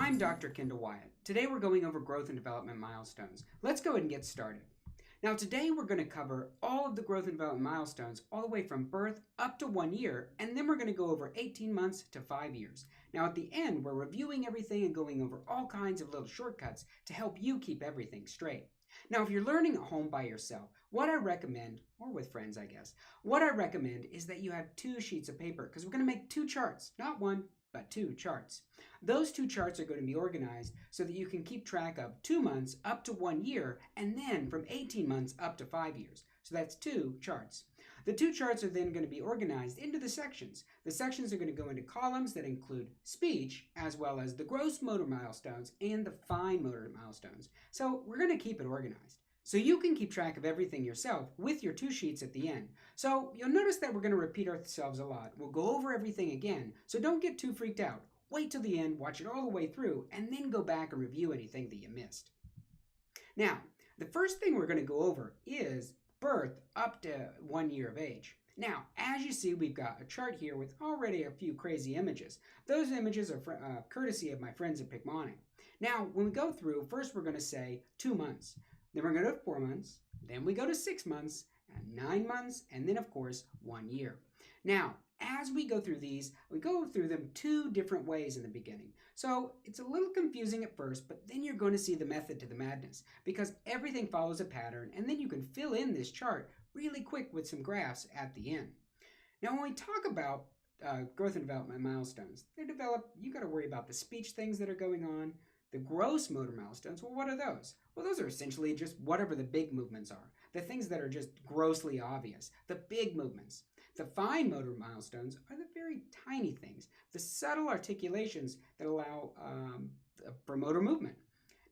I'm Dr. Kendall Wyatt. Today we're going over growth and development milestones. Let's go ahead and get started. Now today we're going to cover all of the growth and development milestones all the way from birth up to 1 year, and then we're going to go over 18 months to 5 years. Now at the end we're reviewing everything and going over all kinds of little shortcuts to help you keep everything straight. Now if you're learning at home by yourself, what I recommend, or with friends I guess, what I recommend is that you have 2 sheets of paper because we're going to make 2 charts, not 1, but 2 charts. Those 2 charts are going to be organized so that you can keep track of 2 months up to 1 year and then from 18 months up to 5 years. So that's 2 charts. The 2 charts are then going to be organized into the sections. The sections are going to go into columns that include speech as well as the gross motor milestones and the fine motor milestones. So we're going to keep it organized. So you can keep track of everything yourself with your 2 sheets at the end. So you'll notice that we're going to repeat ourselves a lot. We'll go over everything again, so don't get too freaked out. Wait till the end, watch it all the way through, and then go back and review anything that you missed. Now, the first thing we're going to go over is birth up to 1 year of age. Now, as you see, we've got a chart here with already a few crazy images. Those images are courtesy of my friends at Picmonic. Now, when we go through, first we're going to say 2 months. Then we're going to 4 months, then we go to 6 months, and 9 months, and then of course 1 year. Now, as we go through these, we go through them 2 different ways in the beginning. So it's a little confusing at first, but then you're going to see the method to the madness because everything follows a pattern, and then you can fill in this chart really quick with some graphs at the end. Now, when we talk about growth and development milestones, you got to worry about the speech things that are going on. The gross motor milestones, well, what are those? Well, those are essentially just whatever the big movements are, the things that are just grossly obvious, the big movements. The fine motor milestones are the very tiny things, the subtle articulations that allow for motor movement.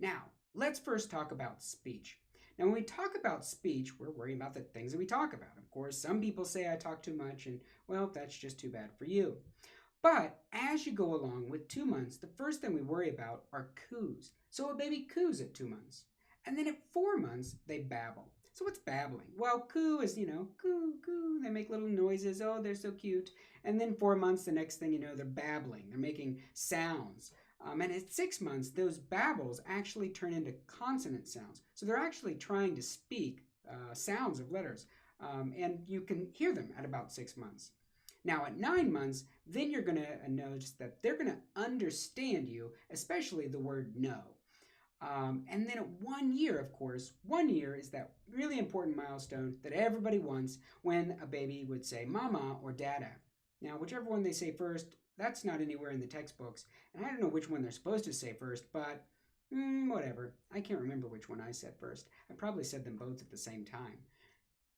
Now, let's first talk about speech. Now, when we talk about speech, we're worrying about the things that we talk about. Of course, some people say I talk too much, and well, that's just too bad for you. But as you go along with 2 months, the first thing we worry about are coos. So a baby coos at 2 months. And then at 4 months, they babble. So what's babbling? Well, coo is, coo, coo. They make little noises. Oh, they're so cute. And then 4 months, the next thing you know, they're babbling. They're making sounds. And at 6 months, those babbles actually turn into consonant sounds. So they're actually trying to speak sounds of letters. And you can hear them at about 6 months. Now at 9 months, then you're going to notice that they're going to understand you, especially the word no. And then at 1 year, of course, 1 year is that really important milestone that everybody wants when a baby would say mama or dada. Now, whichever one they say first, that's not anywhere in the textbooks. And I don't know which one they're supposed to say first, but whatever. I can't remember which one I said first. I probably said them both at the same time.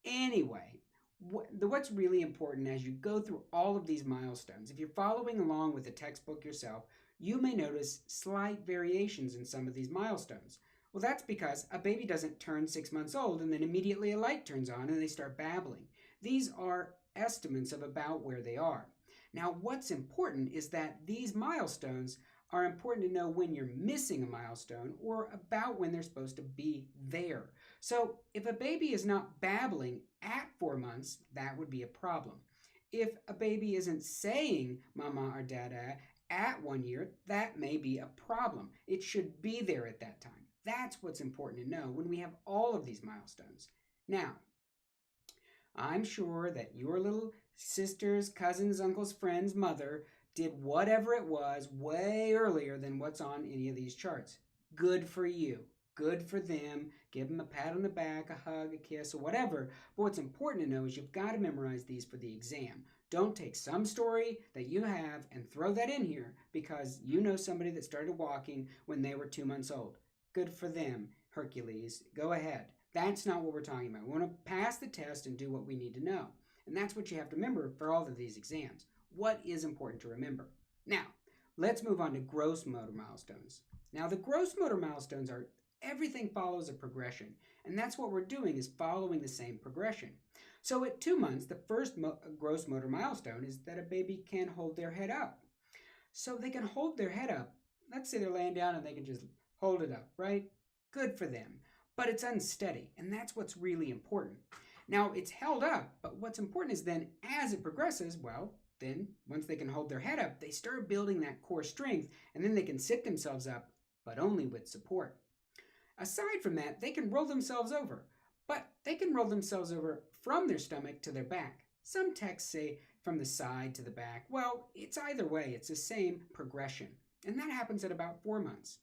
Anyway, what's really important as you go through all of these milestones, if you're following along with the textbook yourself, you may notice slight variations in some of these milestones. Well, that's because a baby doesn't turn 6 months old and then immediately a light turns on and they start babbling. These are estimates of about where they are. Now, what's important is that these milestones are important to know when you're missing a milestone or about when they're supposed to be there. So if a baby is not babbling at 4 months, that would be a problem. If a baby isn't saying mama or dada at 1 year, that may be a problem. It should be there at that time. That's what's important to know when we have all of these milestones. Now, I'm sure that your little sister's, cousin's, uncle's, friend's mother did whatever it was way earlier than what's on any of these charts. Good for you. Good for them. Give them a pat on the back, a hug, a kiss, or whatever. But what's important to know is you've got to memorize these for the exam. Don't take some story that you have and throw that in here because you know somebody that started walking when they were 2 months old. Good for them, Hercules. Go ahead. That's not what we're talking about. We want to pass the test and do what we need to know. And that's what you have to remember for all of these exams. What is important to remember? Now, let's move on to gross motor milestones. Now, the gross motor milestones are everything follows a progression. And that's what we're doing is following the same progression. So at 2 months, the first gross motor milestone is that a baby can hold their head up. So they can hold their head up. Let's say they're laying down and they can just hold it up, right? Good for them. But it's unsteady, and that's what's really important. Now, it's held up, but what's important is then as it progresses, well, Then, once they can hold their head up, they start building that core strength, and then they can sit themselves up, but only with support. Aside from that, they can roll themselves over, but they can roll themselves over from their stomach to their back. Some texts say from the side to the back. Well, it's either way, it's the same progression, and that happens at about 4 months.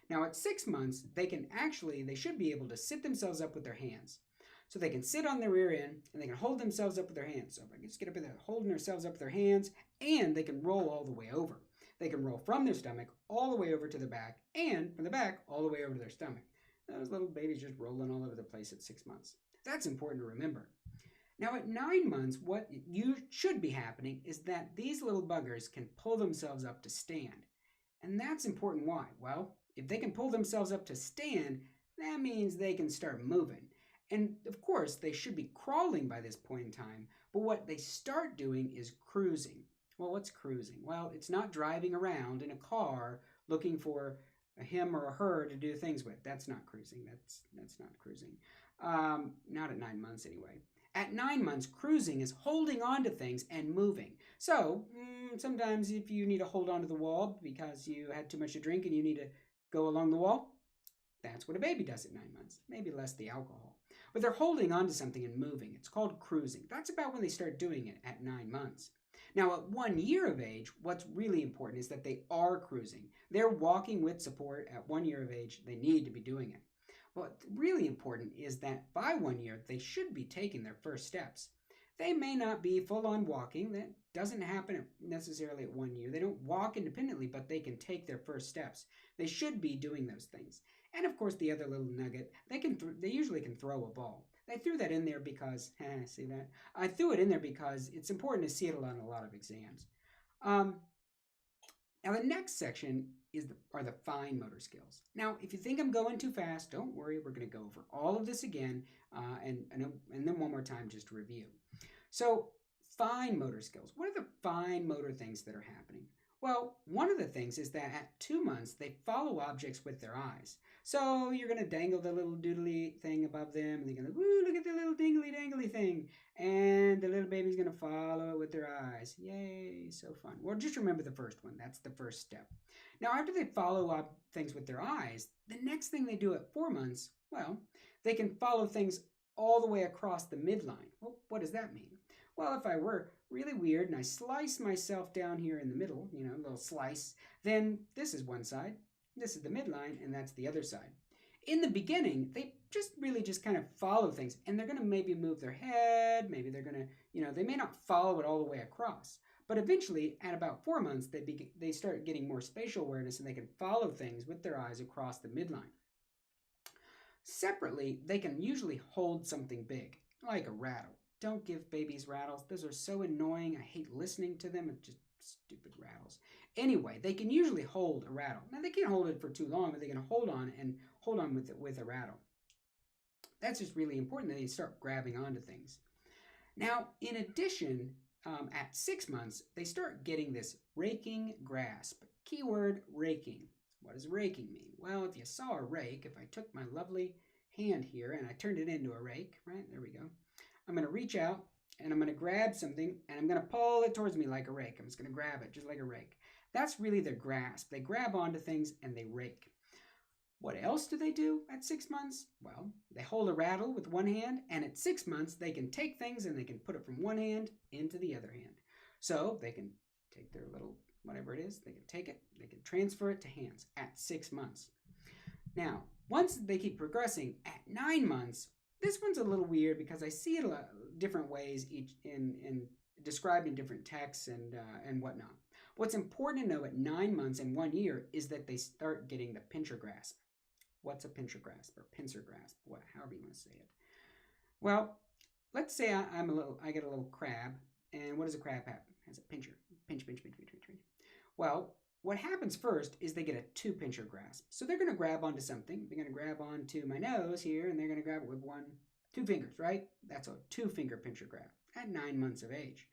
Now, at 6 months, they should be able to sit themselves up with their hands. So they can sit on their rear end and they can hold themselves up with their hands. So if I can just get up there, holding themselves up with their hands, and they can roll all the way over. They can roll from their stomach all the way over to the back, and from the back all the way over to their stomach. Those little babies just rolling all over the place at 6 months. That's important to remember. Now at 9 months, what you should be happening is that these little buggers can pull themselves up to stand. And that's important. Why? Well, if they can pull themselves up to stand, that means they can start moving. And of course, they should be crawling by this point in time, but what they start doing is cruising. Well, what's cruising? Well, it's not driving around in a car looking for a him or a her to do things with. That's not cruising. That's not cruising. Not at 9 months anyway. At 9 months, cruising is holding on to things and moving. So sometimes if you need to hold on to the wall because you had too much to drink and you need to go along the wall, that's what a baby does at 9 months. Maybe less the alcohol. But they're holding on to something and moving. It's called cruising. That's about when they start doing it at 9 months. Now, at 1 year of age, what's really important is that they are cruising. They're walking with support at 1 year of age. They need to be doing it. But really important is that by 1 year, they should be taking their first steps. They may not be full-on walking. That doesn't happen necessarily at 1 year. They don't walk independently, but they can take their first steps. They should be doing those things. And of course, the other little nugget, they usually can throw a ball. I threw that in there because, see that? I threw it in there because it's important to see it on a lot of exams. Now, the next section are the fine motor skills. Now, if you think I'm going too fast, don't worry. We're going to go over all of this again and then one more time just to review. So, fine motor skills. What are the fine motor things that are happening? Well, one of the things is that at 2 months, they follow objects with their eyes. So you're going to dangle the little doodly thing above them, and they're going to, woo, look at the little dangly thing. And the little baby's going to follow it with their eyes. Yay, so fun. Well, just remember the first one. That's the first step. Now, after they follow up things with their eyes, the next thing they do at 4 months, well, they can follow things all the way across the midline. Well, what does that mean? Well, if I were really weird and I slice myself down here in the middle, a little slice, then this is one side, this is the midline, and that's the other side. In the beginning, they just kind of follow things, and they're going to maybe move their head, maybe they're going to, they may not follow it all the way across. But eventually, at about 4 months, they start getting more spatial awareness, and they can follow things with their eyes across the midline. Separately, they can usually hold something big, like a rattle. Don't give babies rattles. Those are so annoying. I hate listening to them. It's just stupid rattles. Anyway, they can usually hold a rattle. Now, they can't hold it for too long, but they can hold on with it with a rattle. That's just really important that they start grabbing onto things. Now, in addition, at 6 months, they start getting this raking grasp. Keyword raking. What does raking mean? Well, if you saw a rake, if I took my lovely hand here and I turned it into a rake, right? There we go. I'm going to reach out and I'm going to grab something and I'm going to pull it towards me like a rake. I'm just going to grab it just like a rake. That's really their grasp. They grab onto things and they rake. What else do they do at 6 months? Well, they hold a rattle with one hand, and at 6 months, they can take things and they can put it from one hand into the other hand. So they can take their little, whatever it is, they can take it, they can transfer it to hands at 6 months. Now, once they keep progressing, at 9 months, this one's a little weird because I see it a lot different ways each in described in different texts and whatnot. What's important to know at 9 months and 1 year is that they start getting the pincher grasp. What's a pincher grasp or pincer grasp? However you want to say it. Well, let's say I get a little crab, and what does a crab have? It has a pincher. Pinch. Well, what happens first is they get a 2-pincher grasp. So they're going to grab onto something. They're going to grab onto my nose here, and they're going to grab it with 2 fingers, right? That's a 2-finger pincher grab at 9 months of age.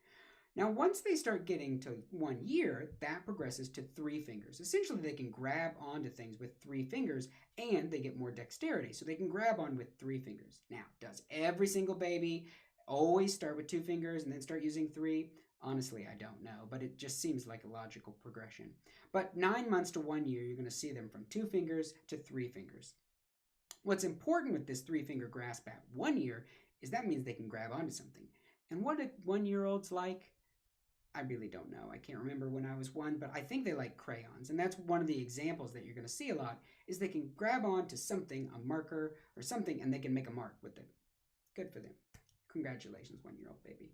Now, once they start getting to 1 year, that progresses to 3 fingers. Essentially, they can grab onto things with 3 fingers, and they get more dexterity. So they can grab on with 3 fingers. Now, does every single baby always start with 2 fingers and then start using 3? Honestly, I don't know, but it just seems like a logical progression. But 9 months to 1 year, you're going to see them from 2 fingers to 3 fingers. What's important with this 3 finger grasp at 1 year is that means they can grab onto something. And what do 1 year olds like? I really don't know. I can't remember when I was one, but I think they like crayons. And that's one of the examples that you're going to see a lot is they can grab onto something, a marker or something, and they can make a mark with it. Good for them. Congratulations, 1 year old baby.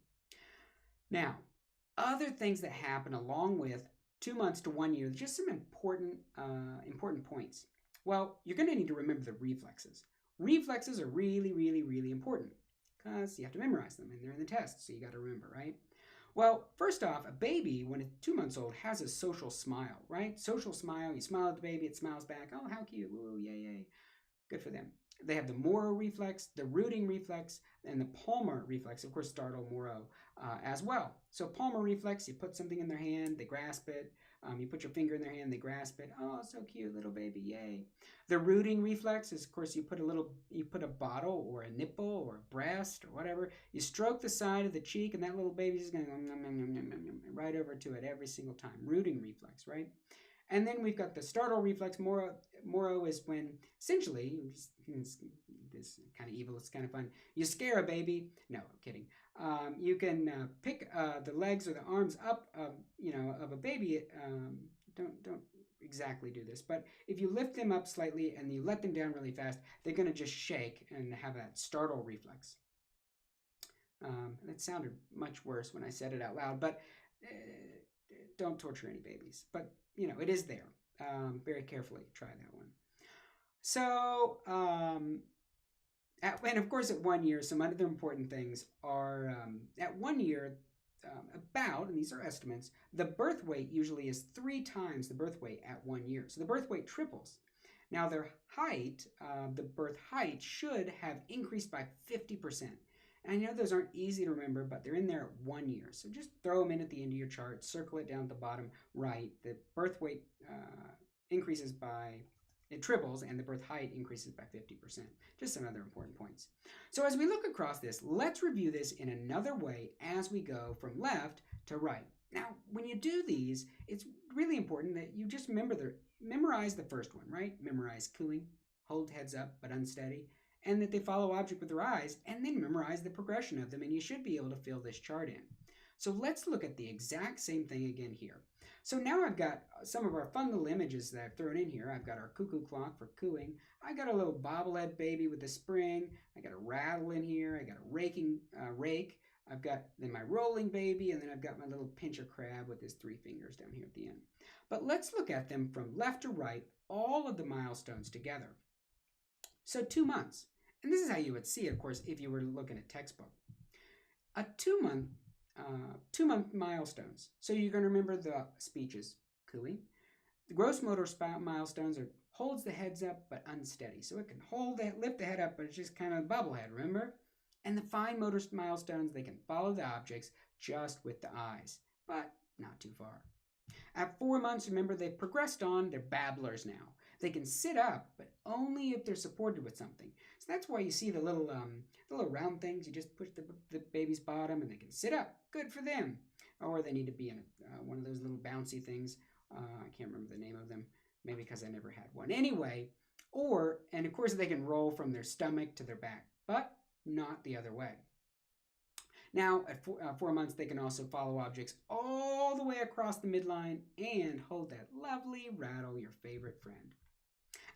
Now, other things that happen along with 2 months to 1 year, just some important points. Well, you're going to need to remember the reflexes. Reflexes are really, really, really important because you have to memorize them and they're in the test, so you got to remember, right? Well, first off, a baby, when it's 2 months old, has a social smile, right? Social smile, you smile at the baby, it smiles back. Oh, how cute. Woo, yay, yay. Good for them. They have the Moro reflex, the rooting reflex, and the palmar reflex, of course, startle Moro as well. So palmar reflex, you put something in their hand, they grasp it. You put your finger in their hand, they grasp it. Oh, so cute, little baby, yay. The rooting reflex is, of course, you put a bottle or a nipple or a breast or whatever. You stroke the side of the cheek, and that little baby's just going right over to it every single time. Rooting reflex, right? And then we've got the startle reflex. Moro is when, essentially, this kind of evil, it's kind of fun. You scare a baby. No, I'm kidding. You can pick the legs or the arms up, of a baby. Don't exactly do this, but if you lift them up slightly and you let them down really fast, they're going to just shake and have that startle reflex. It sounded much worse when I said it out loud, but don't torture any babies. But it is there. Very carefully try that one. So, and of course, at 1 year, some other important things are at 1 year, and these are estimates, the birth weight usually is 3 times the birth weight at 1 year. So the birth weight triples. Now, their height, the birth height, should have increased by 50%. And I know those aren't easy to remember, but they're in there at 1 year. So just throw them in at the end of your chart, circle it down at the bottom right. The birth weight it triples, and the birth height increases by 50%. Just some other important points. So as we look across this, let's review this in another way as we go from left to right. Now, when you do these, it's really important that you just memorize the first one, right? Memorize cooing, hold heads up but unsteady, and that they follow object with their eyes, and then memorize the progression of them, and you should be able to fill this chart in. So let's look at the exact same thing again here. So now I've got some of our fun little images that I've thrown in here. I've got our cuckoo clock for cooing. I got a little bobblehead baby with a spring. I got a rattle in here. I got a rake. I've got then my rolling baby, and then I've got my little pincher crab with his 3 fingers down here at the end. But let's look at them from left to right, all of the milestones together. So 2 months. And this is how you would see it, of course, if you were looking at textbook. A 2 month milestones. So you're going to remember the speeches, cooing. The gross motor milestones are holds the heads up but unsteady. So it can lift the head up, but it's just kind of a bobblehead, remember? And the fine motor milestones, they can follow the objects just with the eyes, but not too far. At 4 months, remember, they've progressed on. They're babblers now. They can sit up, but only if they're supported with something. So that's why you see the little round things. You just push the baby's bottom, and they can sit up. Good for them. Or they need to be in one of those little bouncy things. I can't remember the name of them. Maybe because I never had one. Anyway, and of course, they can roll from their stomach to their back, but not the other way. Now, at 4 months, they can also follow objects all the way across the midline and hold that lovely rattle, your favorite friend.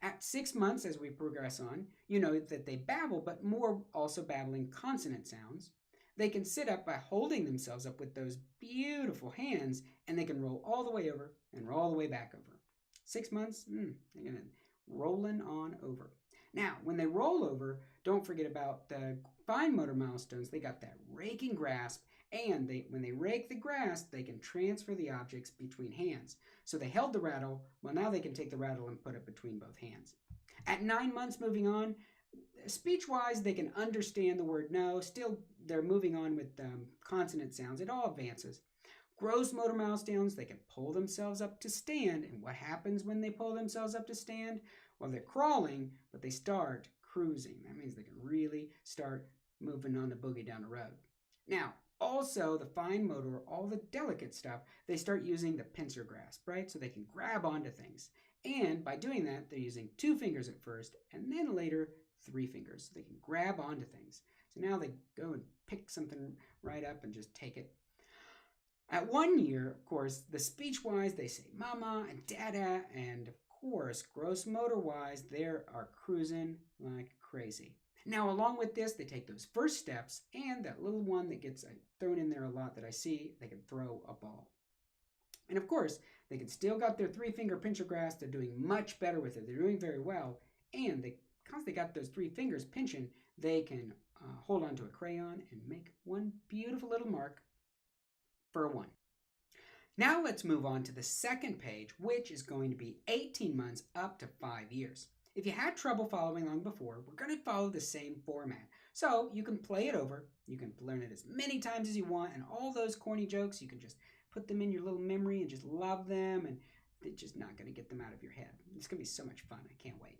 At 6 months, as we progress on, you know that they babble, but more also babbling consonant sounds. They can sit up by holding themselves up with those beautiful hands, and they can roll all the way over and roll all the way back over. 6 months, they're going to rolling on over. Now, when they roll over, don't forget about the fine motor milestones. They got that raking grasp, and when they rake the grasp, they can transfer the objects between hands. So they held the rattle. Well, now they can take the rattle and put it between both hands. At 9 months, moving on, speech-wise, they can understand the word no. Still, they're moving on with consonant sounds. It all advances. Gross motor milestones, they can pull themselves up to stand. And what happens when they pull themselves up to stand? Well, they're crawling, but they start cruising. That means they can really start moving on the boogie down the road. Now, Also, the fine motor, all the delicate stuff, they start using the pincer grasp, right? So they can grab onto things. And by doing that, they're using 2 fingers at first, and then later 3 fingers, so they can grab onto things. So now they go and pick something right up and just take it. At 1 year, of course, the speech-wise, they say mama and dada, and of course, gross motor-wise, they are cruising like crazy. Now, along with this, they take those first steps, and that little one that gets thrown in there a lot that I see, they can throw a ball. And of course, they can still got their 3-finger pincher grasp. They're doing much better with it. They're doing very well, and because they got those 3 fingers pinching, they can hold onto a crayon and make one beautiful little mark for a 1. Now let's move on to the second page, which is going to be 18 months up to 5 years. If you had trouble following along before, we're going to follow the same format. So you can play it over, you can learn it as many times as you want, and all those corny jokes, you can just put them in your little memory and just love them, and they're just not going to get them out of your head. It's going to be so much fun. I can't wait.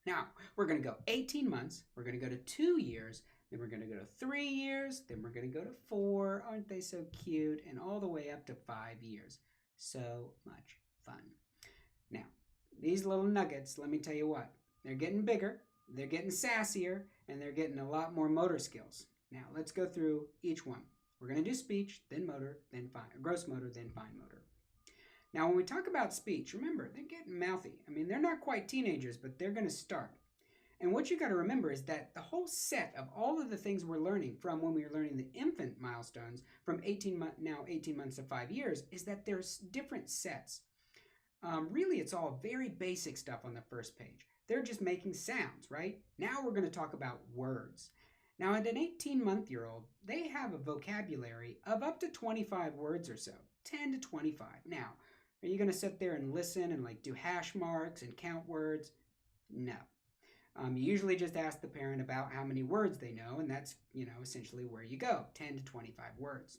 Now, we're going to go 18 months, we're going to go to 2 years, then we're going to go to 3 years, then we're going to go to 4, aren't they so cute, and all the way up to 5 years. So much fun. Now, these little nuggets, let me tell you what, they're getting bigger, they're getting sassier, and they're getting a lot more motor skills. Now, let's go through each one. We're going to do speech, then motor, then gross motor, then fine motor. Now, when we talk about speech, remember, they're getting mouthy. I mean, they're not quite teenagers, but they're going to start. And what you got to remember is that the whole set of all of the things we're learning from when we were learning the infant milestones from 18 months to 5 years is that there's different sets. Really, it's all very basic stuff on the first page. They're just making sounds, right? Now we're going to talk about words. Now, at an 18-month-year-old, they have a vocabulary of up to 25 words or so, 10 to 25. Now, are you going to sit there and listen and do hash marks and count words? No. You usually just ask the parent about how many words they know, and that's, essentially where you go, 10 to 25 words.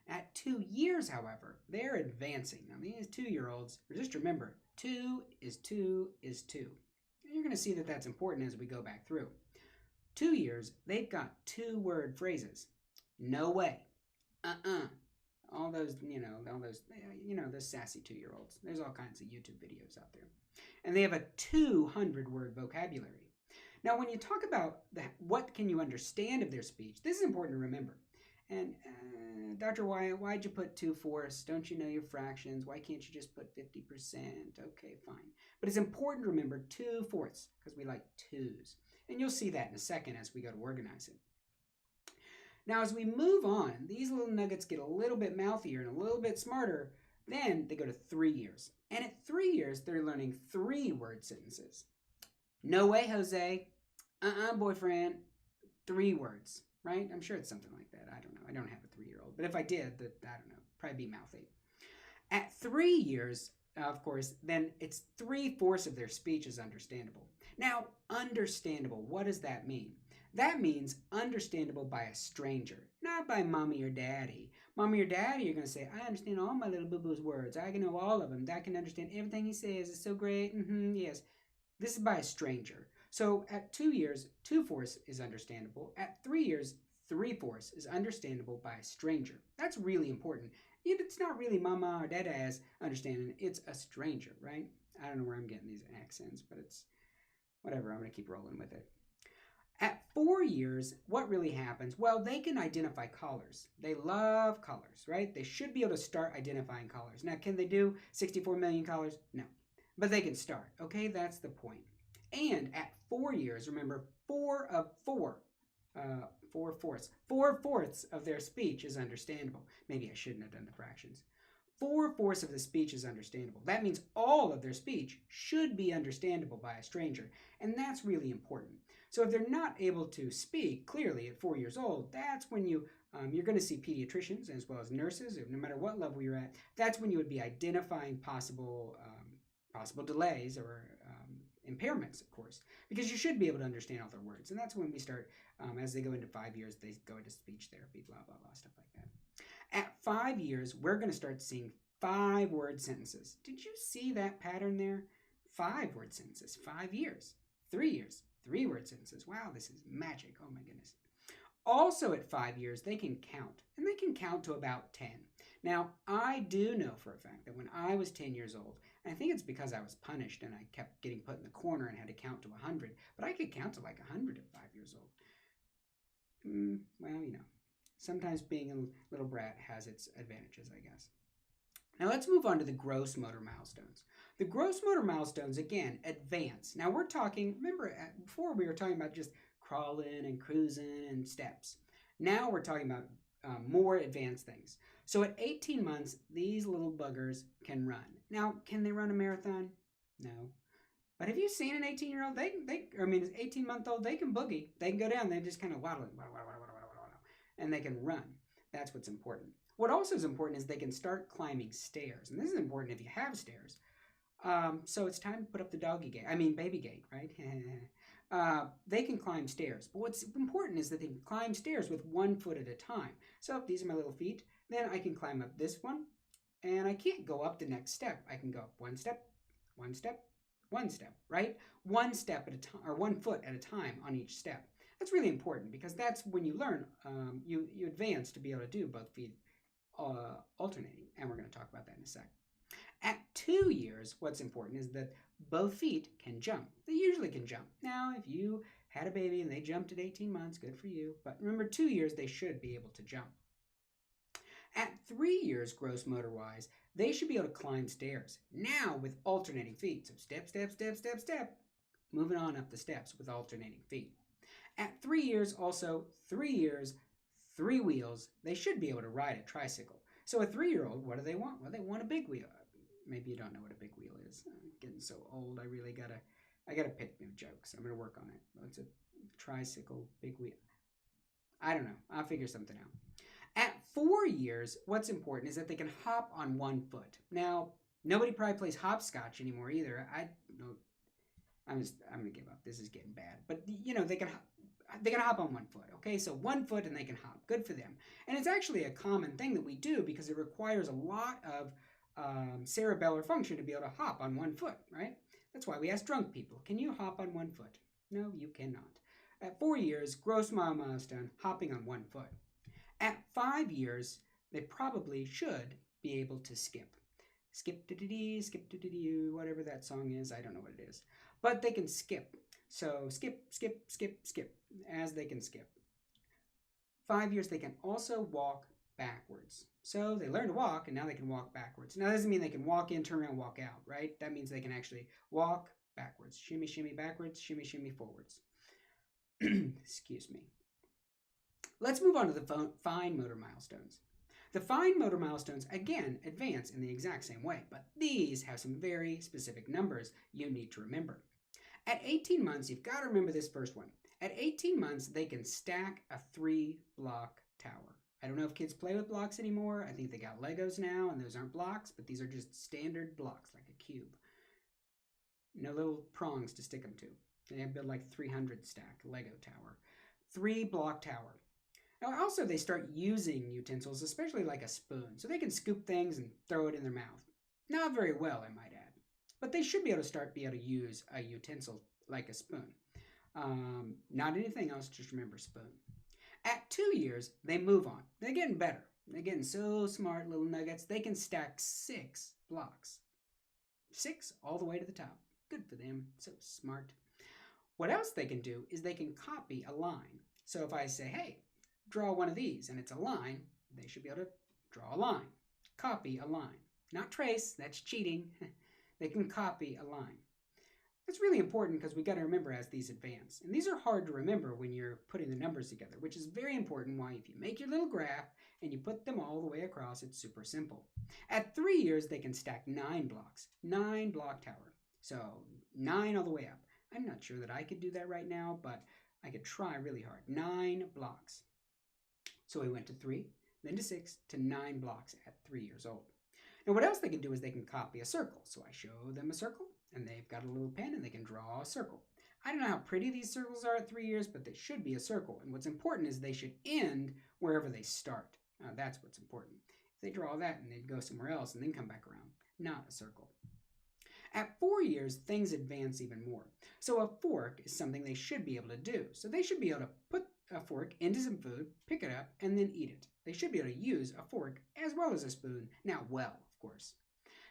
At 2 years, however, they're advancing. Now, these 2-year-olds, just remember, 2 is 2 is 2. And you're going to see that that's important as we go back through. 2 years, they've got 2-word phrases. No way. All those, those sassy 2-year-olds. There's all kinds of YouTube videos out there. And they have a 200-word vocabulary. Now, when you talk about what can you understand of their speech, this is important to remember. And Dr. Wyatt, why'd you put 2/4? Don't you know your fractions? Why can't you just put 50%? Okay, fine. But it's important to remember 2/4 because we like 2s. And you'll see that in a second as we go to organize it. Now, as we move on, these little nuggets get a little bit mouthier and a little bit smarter. Then they go to 3 years. And at 3 years, they're learning 3-word sentences. No way, Jose. Boyfriend. 3 words, right? I'm sure it's something like that. I don't know. I don't have a 3-year-old. But if I did, I don't know. Probably be mouthy. At 3 years, of course, then it's 3/4 of their speech is understandable. Now, understandable, what does that mean? That means understandable by a stranger, not by mommy or daddy. Mommy or daddy are going to say, I understand all my little boo-boo's words. I can know all of them. I can understand everything he says. It's so great. Yes. This is by a stranger. So at 2 years, 2/4 is understandable. At 3 years, 3/4 is understandable by a stranger. That's really important. It's not really mama or dada's understanding. It's a stranger, right? I don't know where I'm getting these accents, but it's whatever. I'm going to keep rolling with it. At 4 years, what really happens? Well, they can identify colors. They love colors, right? They should be able to start identifying colors. Now, can they do 64 million colors? No. But they can start, okay? That's the point. And at 4 years, remember, 4/4 of their speech is understandable. Maybe I shouldn't have done the fractions. 4/4 of the speech is understandable. That means all of their speech should be understandable by a stranger. And that's really important. So if they're not able to speak clearly at 4 years old, that's when you're going to see pediatricians as well as nurses, no matter what level you're at. That's when you would be identifying possible delays or impairments, of course, because you should be able to understand all their words. And that's when we start, as they go into 5 years, they go into speech therapy, blah, blah, blah, stuff like that. At 5 years, we're going to start seeing 5-word sentences. Did you see that pattern there? 5-word sentences, 5 years, 3 years, 3-word sentences. Wow, this is magic. Oh my goodness. Also, at 5 years, they can count, and they can count to about 10. Now, I do know for a fact that when I was 10 years old, and I think it's because I was punished and I kept getting put in the corner and had to count to 100, but I could count to like 100 at 5 years old. Well, sometimes being a little brat has its advantages, I guess. Now let's move on to the gross motor milestones. The gross motor milestones, again, advance. Now we're talking, remember before we were talking about just crawling and cruising and steps. Now we're talking about more advanced things. So at 18 months, these little buggers can run. Now, can they run a marathon? No. But have you seen an 18-year-old? An 18-month-old, they can boogie. They can go down. They just kind of waddle, and they can run. That's what's important. What also is important is they can start climbing stairs. And this is important if you have stairs. So it's time to put up the baby gate, right? They can climb stairs. But what's important is that they can climb stairs with 1 foot at a time. So if these are my little feet, then I can climb up this one. And I can't go up the next step. I can go up 1 step, 1 step, 1 step, right? 1 step at a time, or 1 foot at a time on each step. That's really important because that's when you learn, you advance to be able to do both feet alternating. And we're going to talk about that in a sec. At 2 years, what's important is that both feet can jump. They usually can jump. Now, if you had a baby and they jumped at 18 months, good for you. But remember, 2 years, they should be able to jump. At 3 years, gross motor-wise, they should be able to climb stairs. Now with alternating feet. So step, step, step, step, step. Moving on up the steps with alternating feet. At 3 years, also 3 years, 3 wheels, they should be able to ride a tricycle. So a 3-year-old, what do they want? Well, they want a big wheel. Maybe you don't know what a big wheel is. I'm getting so old, I gotta pick new jokes. I'm gonna work on it. What's a tricycle, big wheel? I don't know. I'll figure something out. At 4 years, what's important is that they can hop on 1 foot. Now, nobody probably plays hopscotch anymore either. I'm gonna give up. This is getting bad. But they can hop on 1 foot. Okay, so 1 foot and they can hop. Good for them. And it's actually a common thing that we do because it requires a lot of cerebellar function to be able to hop on 1 foot, right? That's why we ask drunk people, can you hop on 1 foot? No, you cannot. At 4 years, gross milestone, hopping on 1 foot. At 5 years, they probably should be able to skip. Skip doo-doo-dee, skip doo-doo-dee, whatever that song is, I don't know what it is. But they can skip. So skip, skip, skip, skip, as they can skip. 5 years, they can also walk backwards. So they learn to walk, and now they can walk backwards. Now, that doesn't mean they can walk in, turn around, walk out, right? That means they can actually walk backwards. Shimmy, shimmy backwards, shimmy, shimmy forwards. Excuse me. Let's move on to the fine motor milestones. The fine motor milestones, again, advance in the exact same way, but these have some very specific numbers you need to remember. At 18 months, you've got to remember this first one. At 18 months, they can stack a 3-block tower. I don't know if kids play with blocks anymore. I think they got Legos now, and those aren't blocks, but these are just standard blocks, like a cube. No little prongs to stick them to. They build like 300 stack Lego tower. 3-block tower. Now, also, they start using utensils, especially like a spoon, so they can scoop things and throw it in their mouth. Not very well, I might add. But they should be able to use a utensil like a spoon. Not anything else, just remember spoon. At 2 years, they move on. They're getting better. They're getting so smart, little nuggets. They can stack 6 blocks. 6 all the way to the top. Good for them. So smart. What else they can do is they can copy a line. So if I say, hey, draw one of these, and it's a line, they should be able to draw a line. Copy a line. Not trace, that's cheating. They can copy a line. That's really important because we got to remember as these advance. And these are hard to remember when you're putting the numbers together, which is very important why if you make your little graph and you put them all the way across, it's super simple. At 3 years, they can stack 9 blocks. 9-block tower. So 9 all the way up. I'm not sure that I could do that right now, but I could try really hard. 9 blocks. So we went to 3, then to 6, to 9 blocks at 3 years old. Now what else they can do is they can copy a circle. So I show them a circle, and they've got a little pen, and they can draw a circle. I don't know how pretty these circles are at 3 years, but they should be a circle. And what's important is they should end wherever they start. That's what's important. If they draw that and they go somewhere else and then come back around, not a circle. At 4 years, things advance even more. So a fork is something they should be able to do. So they should be able to put a fork into some food, pick it up, and then eat it. They should be able to use a fork as well as a spoon. Now, well, of course.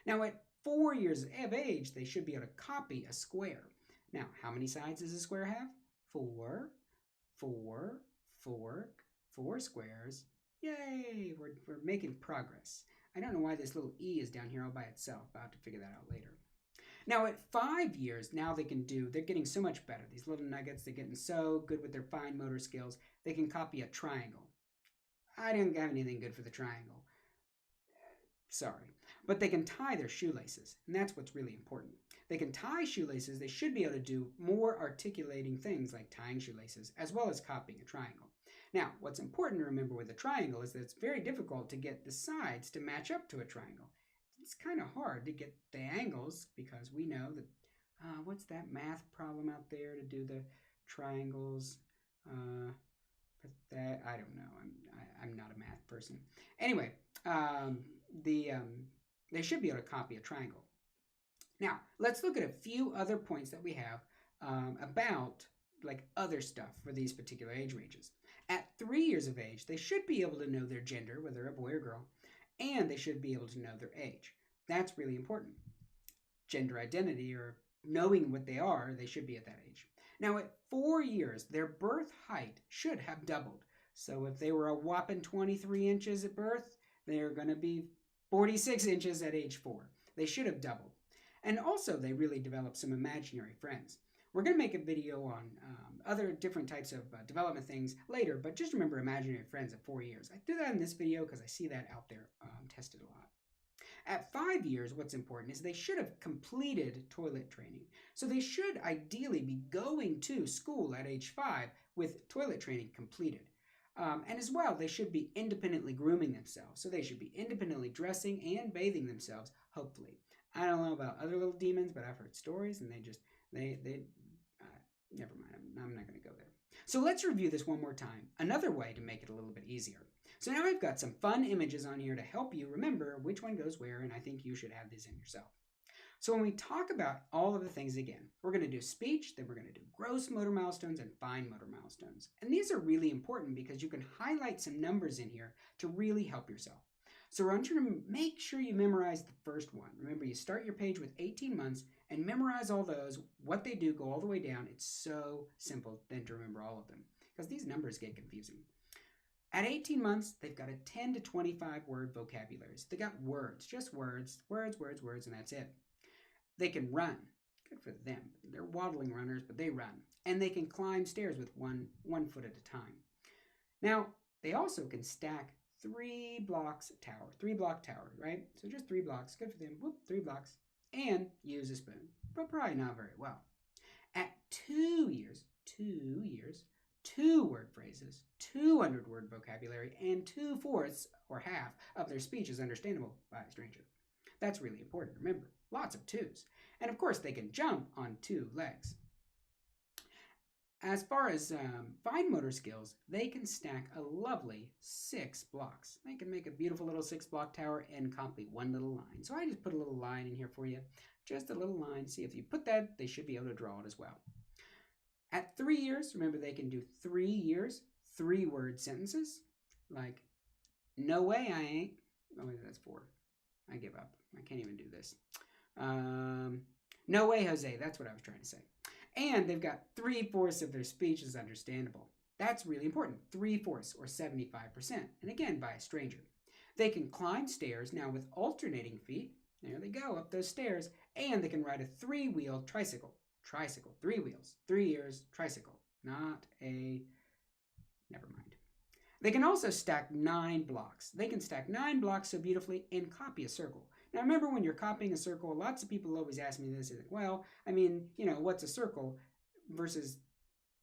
Now, at 4 years of age, they should be able to copy a square. Now, how many sides does a square have? 4, 4, fork, 4 squares. Yay! We're making progress. I don't know why this little E is down here all by itself. I'll have to figure that out later. Now at 5 years, now they're getting so much better. These little nuggets, they're getting so good with their fine motor skills, they can copy a triangle. I didn't have anything good for the triangle. Sorry. But they can tie their shoelaces, and that's what's really important. They can tie shoelaces. They should be able to do more articulating things like tying shoelaces, as well as copying a triangle. Now, what's important to remember with a triangle is that it's very difficult to get the sides to match up to a triangle. It's kind of hard to get the angles because we know that, what's that math problem out there to do the triangles? I don't know. I'm not a math person. Anyway, they should be able to copy a triangle. Now, let's look at a few other points that we have about like other stuff for these particular age ranges. At 3 years of age, they should be able to know their gender, whether they're a boy or girl, and they should be able to know their age. That's really important. Gender identity, or knowing what they are, they should be at that age. Now, at 4 years, their birth height should have doubled. So if they were a whopping 23 inches at birth, they're going to be 46 inches at age 4. They should have doubled. And also, they really develop some imaginary friends. We're going to make a video on other different types of development things later, but just remember imaginary friends at 4 years. I do that in this video because I see that out there tested a lot. At 5 years, what's important is they should have completed toilet training. So they should ideally be going to school at age 5 with toilet training completed. And as well, they should be independently grooming themselves. So they should be independently dressing and bathing themselves, hopefully. I don't know about other little demons, but I've heard stories and never mind, I'm not going to go there. So let's review this one more time. Another way to make it a little bit easier. So now I've got some fun images on here to help you remember which one goes where, and I think you should have these in yourself. So when we talk about all of the things again, we're going to do speech, then we're going to do gross motor milestones and fine motor milestones. And these are really important because you can highlight some numbers in here to really help yourself. So I want you to make sure you memorize the first one. Remember, you start your page with 18 months and memorize all those, what they do, go all the way down. It's so simple then to remember all of them because these numbers get confusing. At 18 months, they've got a 10 to 25 word vocabularies. They got words, just words, and that's it. They can run. Good for them. They're waddling runners, but they run. And they can climb stairs with one foot at a time. Now, they also can stack 3 block tower, right? So just 3 blocks, good for them, 3 blocks, and use a spoon, but probably not very well. At 2 years, 2 word phrases, 200 word vocabulary, and 2/4 or half of their speech is understandable by a stranger. That's really important, remember, lots of 2s. And of course, they can jump on 2 legs. As far as fine motor skills, they can stack a lovely 6 blocks. They can make a beautiful little 6-block tower and complete one little line. So I just put a little line in here for you. Just a little line. See, if you put that, they should be able to draw it as well. At 3 years, remember they can do 3 years, 3-word sentences. Like, no way I ain't. Oh, wait, that's 4. I give up. I can't even do this. No way, Jose. That's what I was trying to say. And they've got 3/4 of their speech is understandable. That's really important. 3/4 or 75%. And again, by a stranger. They can climb stairs now with alternating feet. There they go, up those stairs. And they can ride a 3-wheeled tricycle. Tricycle, 3 wheels, 3 years, tricycle. Not a... Never mind. They can also stack 9 blocks. They can stack 9 blocks so beautifully and copy a circle. Now, remember when you're copying a circle, lots of people always ask me this, like, well, I mean, what's a circle versus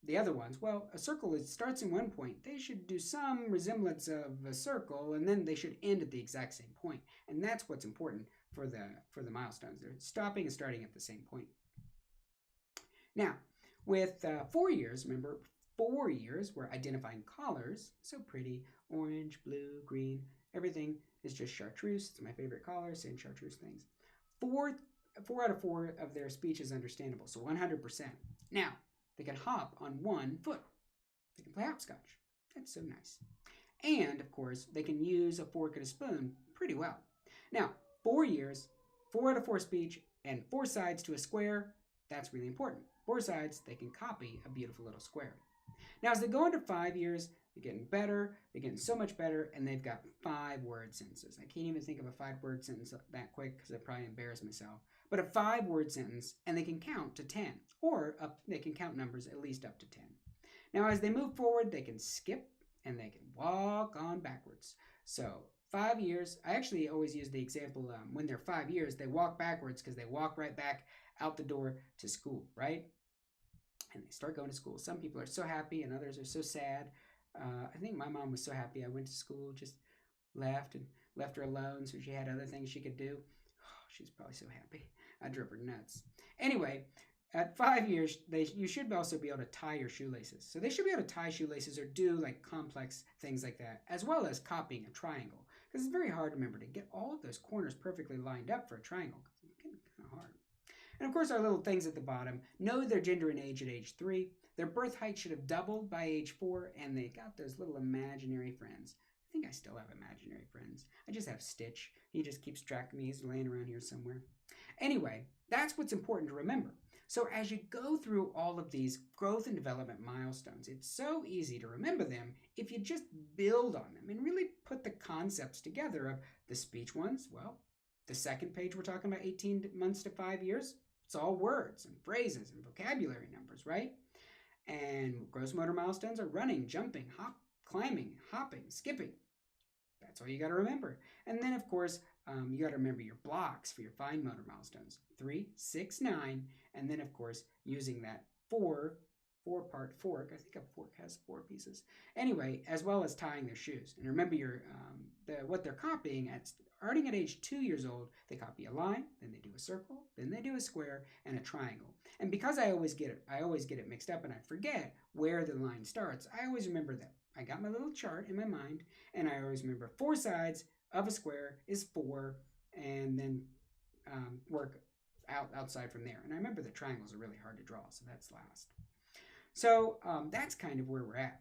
the other ones? Well, a circle starts in one point. They should do some resemblance of a circle, and then they should end at the exact same point. And that's what's important for the milestones. They're stopping and starting at the same point. Now, with 4 years, remember, 4 years, we're identifying colors. So pretty, orange, blue, green, everything is just chartreuse. It's my favorite color, same chartreuse things. 4 out of 4 of their speech is understandable, so 100%. Now, they can hop on 1 foot. They can play hopscotch. That's so nice. And, of course, they can use a fork and a spoon pretty well. Now, 4 years, 4 out of 4 speech, and 4 sides to a square, that's really important. 4 sides, they can copy a beautiful little square. Now, as they go into 5 years, they're getting better, they're getting so much better, and they've got 5 word sentences. I can't even think of a 5 word sentence that quick because I'd probably embarrass myself. But a 5 word sentence, and they can count to 10, or they can count numbers at least up to 10. Now, as they move forward, they can skip and they can walk on backwards. So 5 years, I actually always use the example when they're 5 years, they walk backwards because they walk right back out the door to school, right? And they start going to school. Some people are so happy and others are so sad. I think my mom was so happy I went to school, just left her alone so she had other things she could do. Oh, she's probably so happy. I drove her nuts. Anyway, at 5 years, you should also be able to tie your shoelaces. So they should be able to tie shoelaces or do like complex things like that, as well as copying a triangle. Because it's very hard, remember, to get all of those corners perfectly lined up for a triangle. It's kind of hard. And of course, our little things at the bottom know their gender and age at age 3. Their birth height should have doubled by age 4, and they got those little imaginary friends. I think I still have imaginary friends. I just have Stitch. He just keeps track of me. He's laying around here somewhere. Anyway, that's what's important to remember. So as you go through all of these growth and development milestones, it's so easy to remember them if you just build on them and really put the concepts together of the speech ones. Well, the second page we're talking about 18 months to 5 years. It's all words and phrases and vocabulary numbers, right? And gross motor milestones are running, jumping, climbing, hopping, skipping. That's all you got to remember. And then, of course, you got to remember your blocks for your fine motor milestones. 3, 6, 9. And then, of course, using that four-part fork. I think a fork has 4 pieces. Anyway, as well as tying their shoes. And remember what they're copying starting at age 2 years old, they copy a line, then they do a circle, then they do a square, and a triangle. And because I always get it mixed up and I forget where the line starts, I always remember that. I got my little chart in my mind, and I always remember 4 sides of a square is 4, and then work outside from there. And I remember the triangles are really hard to draw, so that's last. So that's kind of where we're at.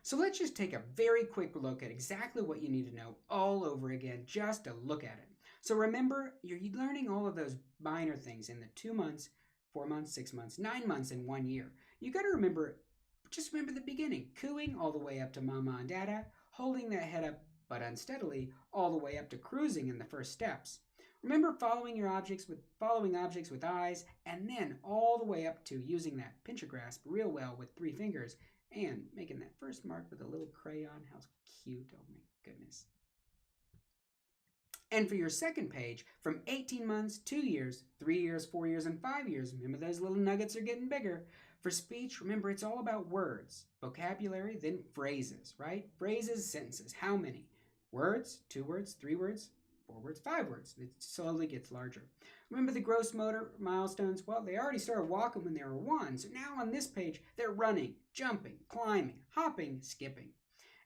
So let's just take a very quick look at exactly what you need to know all over again, just to look at it. So remember, you're learning all of those minor things in the 2 months, 4 months, 6 months, 9 months, and 1 year. You got to just remember the beginning, cooing all the way up to mama and dada, holding that head up but unsteadily all the way up to cruising in the first steps. Remember following objects with eyes, and then all the way up to using that pincher grasp real well with 3 fingers, and making that first mark with a little crayon. How cute, oh my goodness. And for your second page, from 18 months, 2 years, 3 years, 4 years, and 5 years, remember those little nuggets are getting bigger. For speech, remember it's all about words, vocabulary, then phrases, right? Phrases, sentences, how many? Words, 2 words, 3 words, 4 words, 5 words. It slowly gets larger. Remember the gross motor milestones? Well, they already started walking when they were 1, so now on this page, they're running, jumping, climbing, hopping, skipping.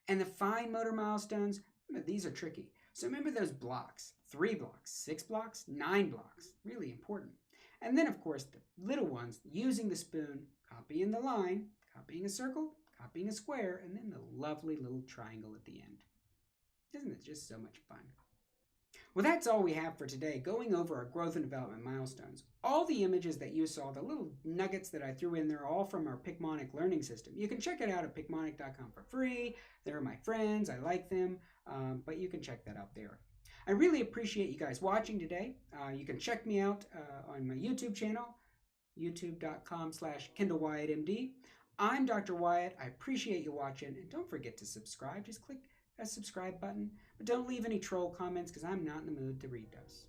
And the fine motor milestones, these are tricky. So remember those blocks, 3 blocks, 6 blocks, 9 blocks, really important. And then, of course, the little ones, using the spoon, copying the line, copying a circle, copying a square, and then the lovely little triangle at the end. Isn't it just so much fun? Well, that's all we have for today, going over our growth and development milestones. All the images that you saw, the little nuggets that I threw in there, are all from our Picmonic learning system. You can check it out at picmonic.com for free. They're my friends. I like them, but you can check that out there. I really appreciate you guys watching today. You can check me out on my YouTube channel, youtube.com/KendallWyattMD. I'm Dr. Wyatt. I appreciate you watching, and don't forget to subscribe. Just click that subscribe button, but don't leave any troll comments because I'm not in the mood to read those.